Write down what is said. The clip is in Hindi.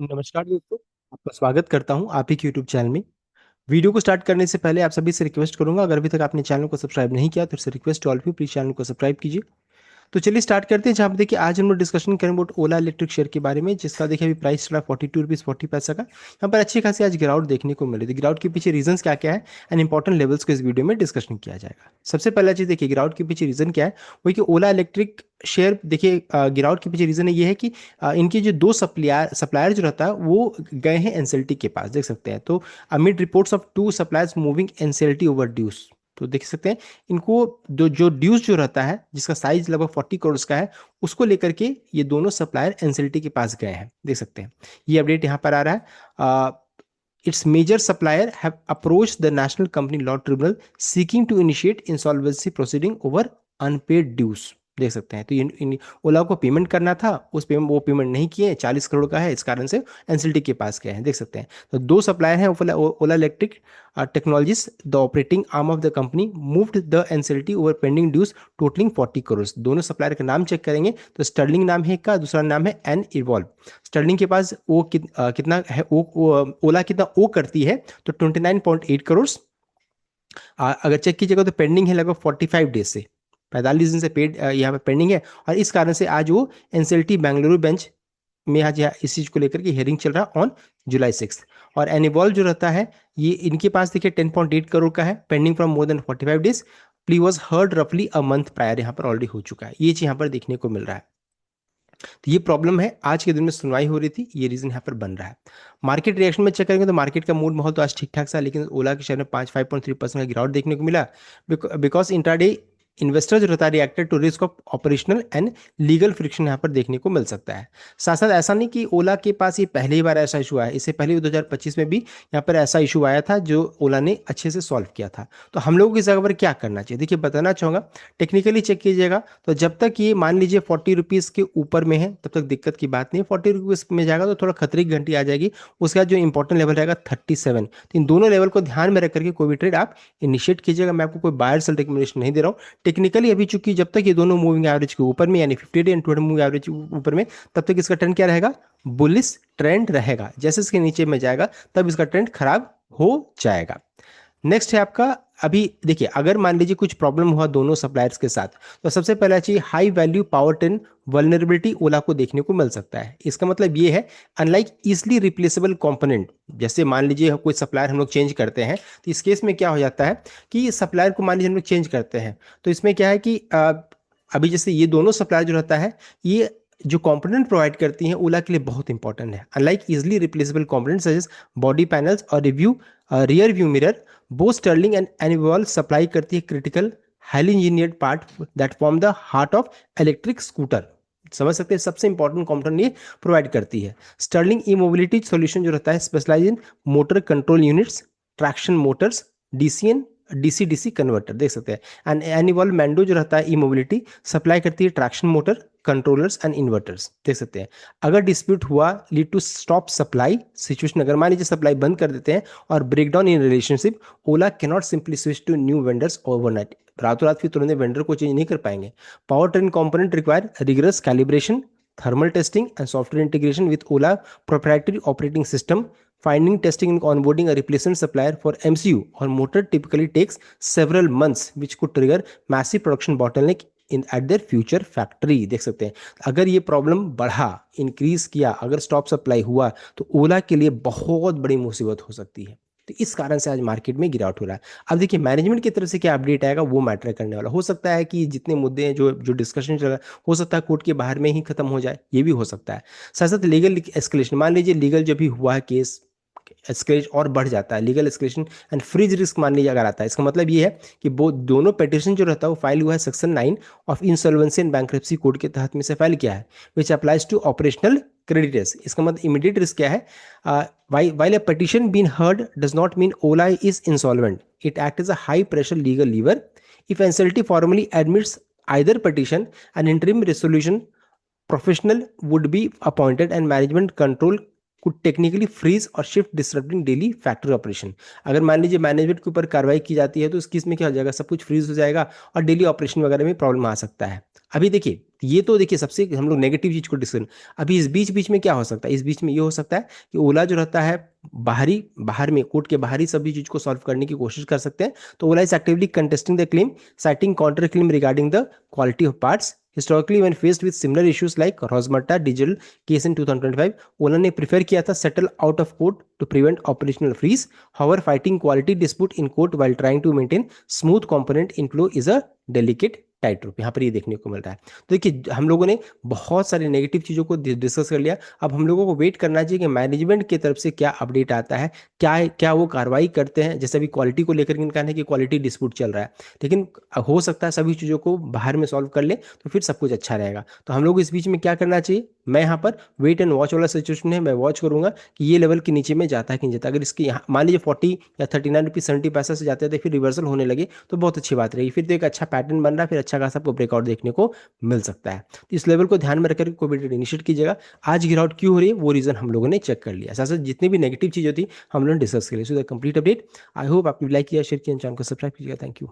नमस्कार दोस्तों। आपका स्वागत करता हूं आप ही के यूट्यूब चैनल में। वीडियो को स्टार्ट करने से पहले आप सभी से रिक्वेस्ट करूंगा, अगर अभी तक आपने चैनल को सब्सक्राइब नहीं किया तो इससे request to all of you, please channel को सब्सक्राइब कीजिए। तो चलिए स्टार्ट करते हैं। जहाँ पे देखिए आज हम लोग डिस्कशन करेंगे अबाउट ओला इलेक्ट्रिक शेयर के बारे में, जिसका देखिए अभी प्राइस चला 42 रुपीज़ 40 पैसा का। यहाँ पर अच्छी खासी आज गिरावट देखने को मिली थी। गिरावट के पीछे रीजंस क्या क्या है एंड इंपॉर्टेंट लेवल्स को इस वीडियो में डिस्कशन किया जाएगा। सबसे पहला चीज देखिए गिरावट के पीछे रीजन क्या है, वही कि ओला इलेक्ट्रिक शेयर देखिए गिरावट के पीछे रीजन ये है कि इनके जो दो सप्लायर जो रहता है वो गए हैं एनसीएलटी के पास, देख सकते हैं। तो amid reports of two suppliers moving NCLT over dues, तो देख सकते हैं इनको जो ड्यूज जो रहता है जिसका साइज लगभग 40 करोड़ का है, उसको लेकर के ये दोनों सप्लायर एनसीएलटी के पास गए हैं, देख सकते हैं। ये अपडेट यहाँ पर आ रहा है। It's major supplier have approach the National Company Law Tribunal seeking to initiate insolvency proceeding over unpaid dues, देख सकते हैं। तो ओला को पेमेंट करना था, वो पेमेंट नहीं किए, 40 करोड़ का है, इस कारण से एनसीएलटी के पास गए हैं, देख सकते हैं। तो दो सप्लायर हैं Ola Electric Technologies, the operating arm of the company moved the NCLT over pending dues totaling 40 crore. दोनों सप्लायर का नाम चेक करेंगे तो स्टर्लिंग नाम है एक का, दूसरा नाम है एन इवॉल्व। स्टर्लिंग के पास कितना है, ओला कितना ओ करती है तो 29.8 करोड़। अगर चेक कीजिएगा तो पेंडिंग है लगभग 45 डेज से, 45 दिन से पेड यहाँ पे पेंडिंग है। और इस कारण से आज वो एनसीएलटी बेंगलुरु बेंच में आज यहाँ इस चीज को लेकर के हियरिंग चल रहा ऑन July 6। और एनिवॉल्व जो रहता है ये इनके पास देखिए 10.8 करोड़ का है, pending from more than 45 days. Plea was heard रफली अ मंथ प्रायर, यहाँ पर ऑलरेडी हो चुका है, ये चीज यहाँ पर देखने को मिल रहा है। तो ये प्रॉब्लम है, आज के दिन में सुनवाई हो रही थी, ये रीजन यहाँ पर बन रहा है। मार्केट रिएक्शन में चेक करेंगे तो मार्केट का मूड माहौल तो आज ठीक ठाक सा, लेकिन ओला के शेयर में 5.3% का गिरावट देखने को मिला। बिकॉज इंट्राडे इन्वेस्टर जो रहता है reacted to risk of operational and legal friction यहाँ पर देखने को मिल सकता है। साथ साथ ऐसा नहीं कि ओला के पास ये पहली बार ऐसा इशू आया, इससे पहले 2025 में भी यहाँ पर ऐसा इशू आया था जो ओला ने अच्छे से सॉल्व किया था। तो हम लोगों की जगह पर क्या करना चाहिए, देखिए बताना चाहूँगा। टेक्निकली चेक कीजिएगा तो जब तक ये मान लीजिए 40 रुपीज़ के ऊपर में है तब तक दिक्कत की बात नहीं है। 40 रुपीज़ में जाएगा तो थोड़ा खतरे की घंटी आ जाएगी। उसके बाद जो इंपॉर्टेंट लेवल रहेगा 37, तो इन दोनों लेवल को ध्यान में रख करके कोई भी ट्रेड आप इनिशिएट कीजिएगा। मैं आपको कोई बायर सेल रिकमेंडेशन नहीं दे रहा हूँ। टेक्निकली अभी चूंकि जब तक ये दोनों मूविंग एवरेज के ऊपर में यानी 50 डे एंड 200 मूविंग एवरेज ऊपर में, तब तक इसका ट्रेंड क्या रहेगा, बुलिश ट्रेंड रहेगा। जैसे इसके नीचे में जाएगा तब इसका ट्रेंड खराब हो जाएगा। नेक्स्ट है आपका, अभी देखिए अगर मान लीजिए कुछ प्रॉब्लम हुआ दोनों सप्लायर्स के साथ, तो सबसे पहला चीज high value power train vulnerability Ola को देखने को मिल सकता है। इसका मतलब ये है अनलाइक इजिली रिप्लेसेबल कंपोनेंट, जैसे मान लीजिए कोई सप्लायर हम लोग चेंज करते हैं तो इस केस में क्या हो जाता है कि सप्लायर को मान लीजिए हम लोग चेंज करते हैं तो इसमें क्या है कि अभी जैसे ये दोनों सप्लायर जो रहता है, ये जो कंपोनेंट प्रोवाइड करती हैं ओला के लिए बहुत इंपॉर्टेंट है। Unlike easily replaceable component such as body panels और rear view mirror, both Sterling and एनिवॉल सप्लाई करती है critical highly engineered part that form the heart of electric scooter. समझ सकते हैं, सबसे इंपॉर्टेंट कंपोनेंट ये प्रोवाइड करती है। स्टर्लिंग ई मोबिलिटी सॉल्यूशन जो रहता है specialise in motor control units, traction motors, DC and DC DC converter, देख सकते हैं। एंड एनिवल मैंडो जो रहता है ई मोबिलिटी सप्लाई करती है traction motor, controllers and inverters, देख सकते हैं। अगर डिस्प्यूट हुआ lead to stop supply situation, अगर मान लीजिए सप्लाई बंद कर देते हैं और breakdown in relationship, Ola can not simply switch to new vendors overnight, रातों रात फिर तुरंत वेंडर को चेंज नहीं कर पाएंगे। Power train component require rigorous calibration, thermal testing and software integration with Ola proprietary operating system. Finding, testing and onboarding a replacement supplier for MCU or motor typically takes several months, which could trigger massive production bottleneck in eight their future factory, देख सकते हैं। अगर ये प्रॉब्लम बढ़ा, इंक्रीज किया, अगर स्टॉप सप्लाई हुआ तो ओला के लिए बहुत बड़ी मुसीबत हो सकती है। तो इस कारण से आज मार्केट में गिरावट हो रहा है। अब देखिए मैनेजमेंट की तरफ से क्या अपडेट आएगा वो मैटर करने वाला। हो सकता है कि जितने मुद्दे हैं जो जो डिस्कशन चल रहा है, हो सकता है कोर्ट के बाहर में ही खत्म हो जाए, ये भी हो सकता है। साथ साथ लीगल एस्केलेशन, मान लीजिए लीगल जब भी हुआ है केस, एस्केलेशन और बढ़ जाता है, legal escalation and freeze risk मान लीजिए अगर आता है, इसका मतलब ये है कि वो दोनों पिटिशन जो रहता है वो फाइल हुआ है section 9 of insolvency and bankruptcy code के तहत में से फाइल किया है, which applies to operational creditors. इसका मतलब इमीडिएट रिस्क क्या है, while a petition being heard does not mean Ola is insolvent. It acts as a high pressure legal lever. If NCLT formally admits either petition, an interim resolution professional would be appointed and management control could technically freeze और shift disrupting daily factory operation. अगर मान लीजिए मैनेजमेंट के ऊपर कार्रवाई की जाती है तो इस केस में क्या हो जाएगा, सब कुछ फ्रीज हो जाएगा और डेली ऑपरेशन वगैरह में प्रॉब्लम आ सकता है। अभी देखिए, ये तो देखिए सबसे हम लोग नेगेटिव चीज को डिस्कस। अभी इस बीच बीच में क्या हो सकता है, इस बीच में ये हो सकता है कि ओला जो रहता है बाहर में कोर्ट के बाहरी सभी चीज को सॉल्व करने की कोशिश कर सकते हैं। तो Ola is actively contesting the claim, citing counter claim regarding the quality of parts. Historically, when faced with similar issues like Rosmata Digital case in 2025, ओला ने प्रिफर किया था settle out of court to prevent operational freeze. However, fighting quality dispute in court while trying to maintain smooth component inflow is a delicate tight रूप, यहाँ पर ये देखने को मिल रहा है। तो देखिए हम लोगों ने बहुत सारे नेगेटिव चीज़ों को डिस्कस कर लिया। अब हम लोगों को वेट करना चाहिए कि मैनेजमेंट की तरफ से क्या अपडेट आता है, क्या क्या वो कार्रवाई करते हैं। जैसे अभी क्वालिटी को लेकर इनका कहना है कि क्वालिटी डिस्प्यूट चल रहा है, लेकिन हो सकता है सभी चीज़ों को बाहर में सॉल्व कर ले तो फिर सब कुछ अच्छा रहेगा। तो हम लोग इस बीच में क्या करना चाहिए, मैं यहाँ पर वेट एंड वॉच वाला सिचुएशन है, मैं वॉच करूंगा कि ये लेवल के नीचे में जाता है कि नहीं जाता। अगर इसके यहाँ मान लीजिए 40 या 39 रुपीज़ 70 पैसा से जाते थे फिर रिवर्सल होने लगे तो बहुत अच्छी बात रहेगी, फिर तो एक अच्छा पैटर्न बन रहा है, फिर अच्छा खासा आपको ब्रेकआउट देखने को मिल सकता है। तो इस लेवल को ध्यान में रखकर कोई भी ट्रेड इनिशिएट कीजिएगा। आज गिरावट क्यों हो रही है वो रीजन हम लोगों ने चेक कर लिया, साथ साथ जितनी भी नेगेटिव चीज़ होती हम लोगों ने डिस्कस कर लिया। So the complete update, I hope आपने लाइक किया, शेयर किया, चैनल को सब्सक्राइब कीजिएगा। Thank you.